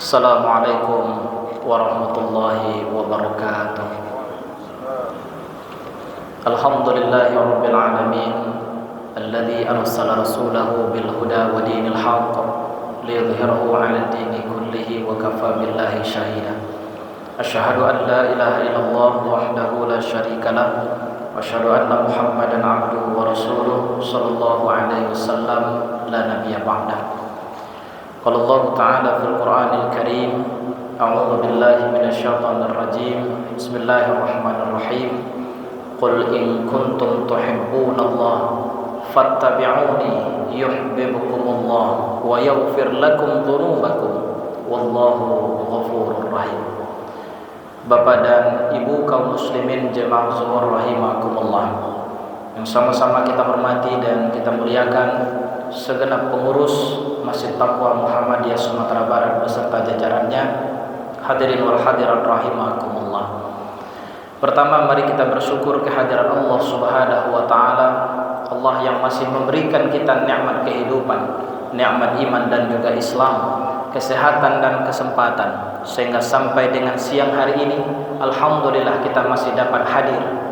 Assalamualaikum warahmatullahi wabarakatuh. Alhamdulillahi rabbil alamin alladzi arsala rasulahu bil huda wa dinil haqq liyudhhirahu 'ala ad-dini kullihi wa kafa billahi shahida. Asyhadu an la ilaha illallah wahdahu la syarika lah wa asyhadu anna Muhammadan 'abduhu wa rasuluh sallallahu alaihi wasallam la nabiyya ba'dah. Qala Allah Ta'ala fil Qur'anil Karim, a'udzu billahi minasy syaithanir rajim. Bismillahirrahmanirrahim. Qul in kuntum tuhibbunallaha fattabi'uni yuhibbukumullah wa yaghfir lakum dzunubakum wallahu ghafurur rahim. Bapak dan Ibu kaum muslimin jemaah zuhur rahimakumullah, yang sama-sama kita hormati dan kita muliakan segenap pengurus Masjid Taqwa Muhammadiyah Sumatera Barat beserta jajarannya. Hadirin wal hadirat rahimakumullah. Pertama, mari kita bersyukur kehadiran Allah Subhanahu wa taala, Allah yang masih memberikan kita nikmat kehidupan, nikmat iman dan juga Islam, kesehatan dan kesempatan, sehingga sampai dengan siang hari ini alhamdulillah kita masih dapat hadir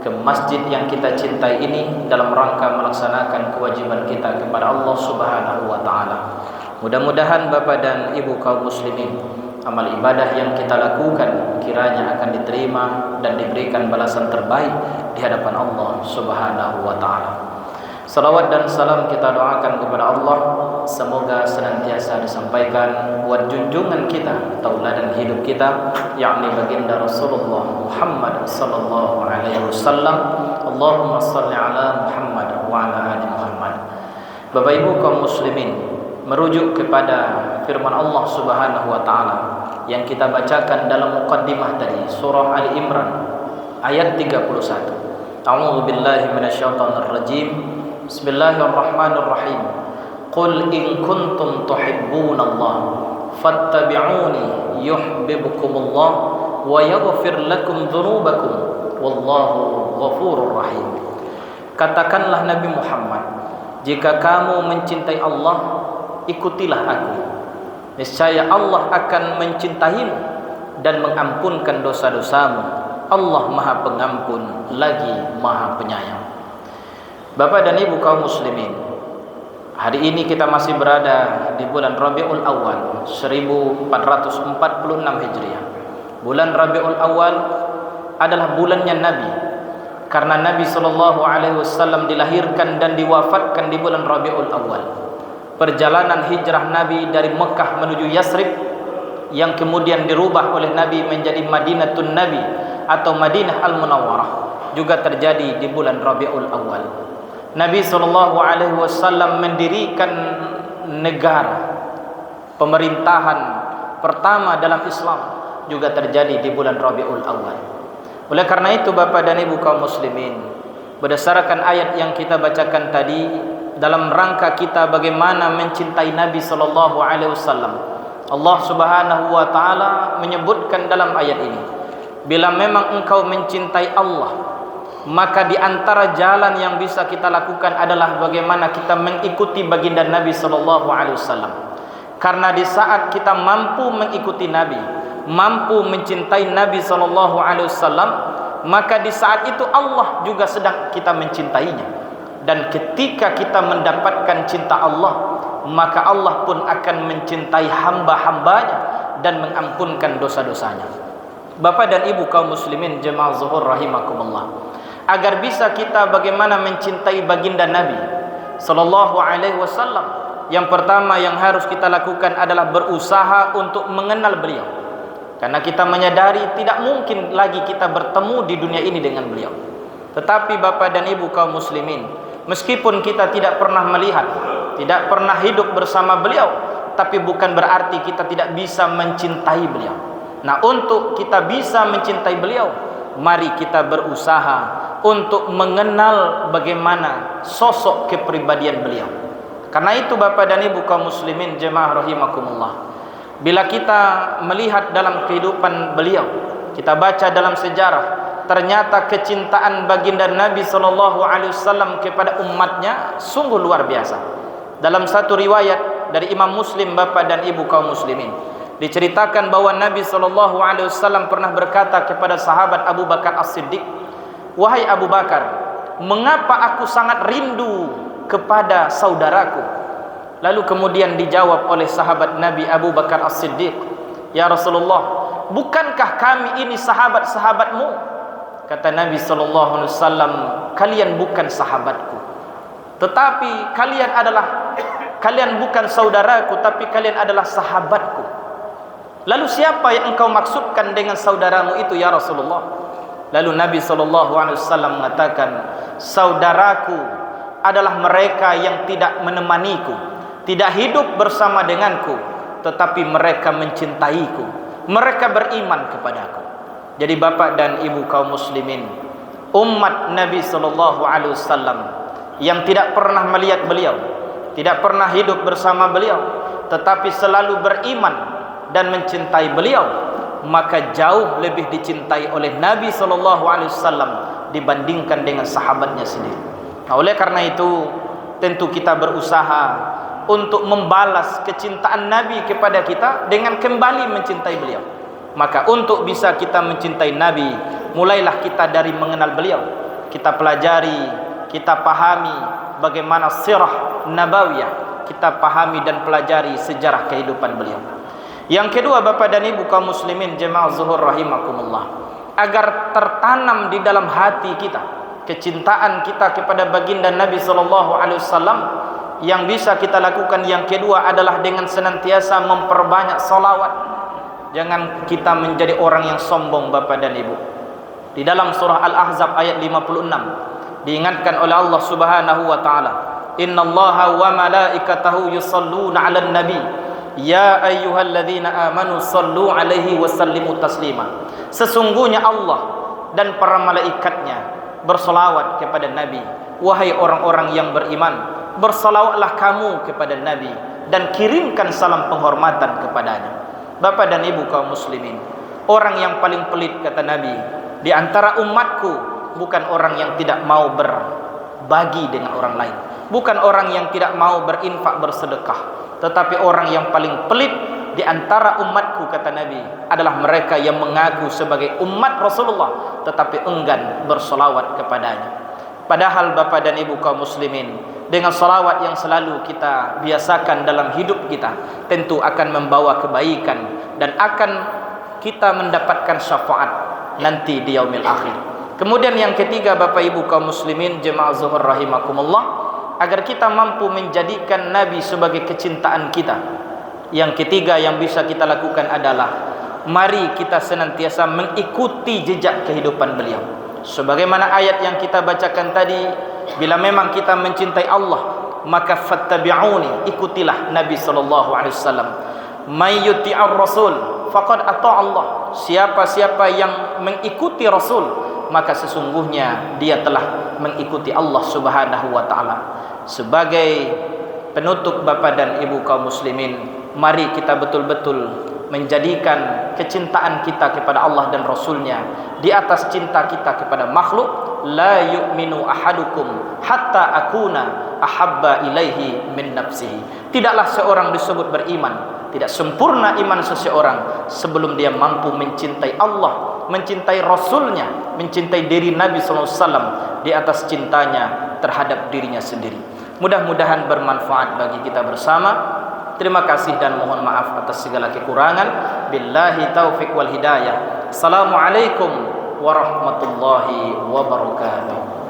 ke masjid yang kita cintai ini dalam rangka melaksanakan kewajiban kita kepada Allah Subhanahu wa taala. Mudah-mudahan Bapak dan Ibu kaum muslimin, amal ibadah yang kita lakukan kiranya akan diterima dan diberikan balasan terbaik di hadapan Allah Subhanahu wa taala. Salawat dan salam kita doakan kepada Allah, semoga senantiasa disampaikan buat junjungan kita, tauladan hidup kita, yakni baginda Rasulullah Muhammad sallallahu alaihi wasallam. Allahumma shalli ala Muhammad wa ala ali Muhammad. Bapak Ibu kaum muslimin, merujuk kepada firman Allah Subhanahu wa taala yang kita bacakan dalam muqaddimah tadi, surah Ali Imran ayat 31. A'udzu billahi minasyaitonir rajim. Bismillahirrahmanirrahim. Qul in kuntum tuhibbunallaha fattabi'uni yuhibbukumullah wa yaghfir lakum dzunubakum wallahu ghafurur rahim. Katakanlah Nabi Muhammad, jika kamu mencintai Allah, ikutilah aku. Niscaya Allah akan mencintaimu dan mengampunkan dosa-dosamu. Allah Maha Pengampun lagi Maha Penyayang. Bapak dan Ibu kaum muslimin, hari ini kita masih berada di bulan Rabiul Awal 1446 Hijriah. Bulan Rabiul Awal adalah bulannya Nabi, karena Nabi SAW dilahirkan dan diwafatkan di bulan Rabiul Awal. Perjalanan hijrah Nabi dari Mekah menuju Yasrib, yang kemudian dirubah oleh Nabi menjadi Madinatun Nabi atau Madinah Al-Munawwarah, juga terjadi di bulan Rabiul Awal. Nabi SAW mendirikan negara, pemerintahan pertama dalam Islam, juga terjadi di bulan Rabiul Awal. Oleh karena itu Bapak dan Ibu kaum muslimin, berdasarkan ayat yang kita bacakan tadi, dalam rangka kita bagaimana mencintai Nabi SAW, Allah Subhanahu wa taala menyebutkan dalam ayat ini, bila memang engkau mencintai Allah, maka di antara jalan yang bisa kita lakukan adalah bagaimana kita mengikuti baginda Nabi SAW. Karena di saat kita mampu mengikuti Nabi, mampu mencintai Nabi SAW, maka di saat itu Allah juga sedang kita mencintainya. Dan ketika kita mendapatkan cinta Allah, maka Allah pun akan mencintai hamba-hambanya dan mengampunkan dosa-dosanya. Bapak dan Ibu kaum muslimin jemaah zuhur rahimakumullah, agar bisa kita bagaimana mencintai baginda Nabi sallallahu alaihi wasallam, yang pertama yang harus kita lakukan adalah berusaha untuk mengenal beliau. Karena kita menyadari tidak mungkin lagi kita bertemu di dunia ini dengan beliau. Tetapi Bapak dan Ibu kaum muslimin, meskipun kita tidak pernah melihat, tidak pernah hidup bersama beliau, tapi bukan berarti kita tidak bisa mencintai beliau. Nah, untuk kita bisa mencintai beliau, mari kita berusaha untuk mengenal bagaimana sosok kepribadian beliau. Karena itu Bapak dan Ibu kaum muslimin jemaah rahimakumullah, bila kita melihat dalam kehidupan beliau, kita baca dalam sejarah, ternyata kecintaan baginda Nabi SAW kepada umatnya sungguh luar biasa. Dalam satu riwayat dari Imam Muslim, Bapak dan Ibu kaum muslimin, Diceritakan bahwa Nabi SAW pernah berkata kepada sahabat Abu Bakar As-Siddiq, "Wahai Abu Bakar, mengapa aku sangat rindu kepada saudaraku?" Lalu kemudian dijawab oleh sahabat Nabi Abu Bakar As-Siddiq, "Ya Rasulullah, bukankah kami ini sahabat-sahabatmu?" Kata Nabi SAW, "Kalian bukan sahabatku, tetapi kalian bukan saudaraku, tapi kalian adalah sahabatku." Lalu siapa yang engkau maksudkan dengan saudaramu itu ya Rasulullah? Lalu Nabi SAW mengatakan, "Saudaraku adalah mereka yang tidak menemaniku, tidak hidup bersama denganku, tetapi mereka mencintaiku, mereka beriman kepadaku." Jadi bapak dan ibu kaum muslimin, umat Nabi SAW yang tidak pernah melihat beliau, tidak pernah hidup bersama beliau, tetapi selalu beriman dan mencintai beliau, maka jauh lebih dicintai oleh Nabi SAW dibandingkan dengan sahabatnya sendiri. Nah, oleh karena itu tentu kita berusaha untuk membalas kecintaan Nabi kepada kita dengan kembali mencintai beliau. Maka untuk bisa kita mencintai Nabi, mulailah kita dari mengenal beliau. Kita pelajari, kita pahami bagaimana sirah nabawiyah, kita pahami dan pelajari sejarah kehidupan beliau. Yang kedua bapak dan ibu kaum muslimin jemaah zuhur rahimakumullah, agar tertanam di dalam hati kita kecintaan kita kepada baginda Nabi SAW, yang bisa kita lakukan yang kedua adalah dengan senantiasa memperbanyak salawat. Jangan kita menjadi orang yang sombong bapak dan ibu. Di dalam surah Al-Ahzab ayat 56 diingatkan oleh Allah Subhanahu wa taala, "Innallaha wa malaikatahu yusholluna 'alan nabi ya ayyuhalladzina amanu shallu 'alaihi wa sallimu taslima." Sesungguhnya Allah dan para malaikatnya bersolawat kepada Nabi. Wahai orang-orang yang beriman, bersolawatlah kamu kepada Nabi dan kirimkan salam penghormatan kepadanya. Bapak dan ibu kaum muslimin, orang yang paling pelit kata Nabi di antara umatku bukan orang yang tidak mau berbagi dengan orang lain, bukan orang yang tidak mau berinfak bersedekah, tetapi orang yang paling pelit di antara umatku kata Nabi adalah mereka yang mengaku sebagai umat Rasulullah tetapi enggan bersolawat kepadanya. Padahal bapak dan ibu kaum muslimin, dengan salawat yang selalu kita biasakan dalam hidup kita, tentu akan membawa kebaikan dan akan kita mendapatkan syafaat nanti di yaumil akhir. Kemudian yang ketiga bapak ibu kaum muslimin jemaah zuhur rahimakumullah, agar kita mampu menjadikan Nabi sebagai kecintaan kita, yang ketiga yang bisa kita lakukan adalah mari kita senantiasa mengikuti jejak kehidupan beliau. Sebagaimana ayat yang kita bacakan tadi, bila memang kita mencintai Allah, maka fattabi'uni, ikutilah Nabi SAW. May yuti'ar rasul faqad ata'a Allah. Siapa-siapa yang mengikuti Rasul, maka sesungguhnya dia telah mengikuti Allah Subhanahu wa taala. Sebagai penutup bapak dan ibu kaum muslimin, mari kita betul-betul menjadikan kecintaan kita kepada Allah dan Rasulnya di atas cinta kita kepada makhluk. La yu'minu ahadukum hatta akuna ahabba ilaihi min nafsihi. Tidaklah seorang disebut beriman, tidak sempurna iman seseorang sebelum dia mampu mencintai Allah, mencintai Rasulnya, mencintai diri Nabi SAW di atas cintanya terhadap dirinya sendiri. Mudah-mudahan bermanfaat bagi kita bersama. Terima kasih dan mohon maaf atas segala kekurangan. Billahi taufiq wal hidayah. Assalamualaikum warahmatullahi wabarakatuh.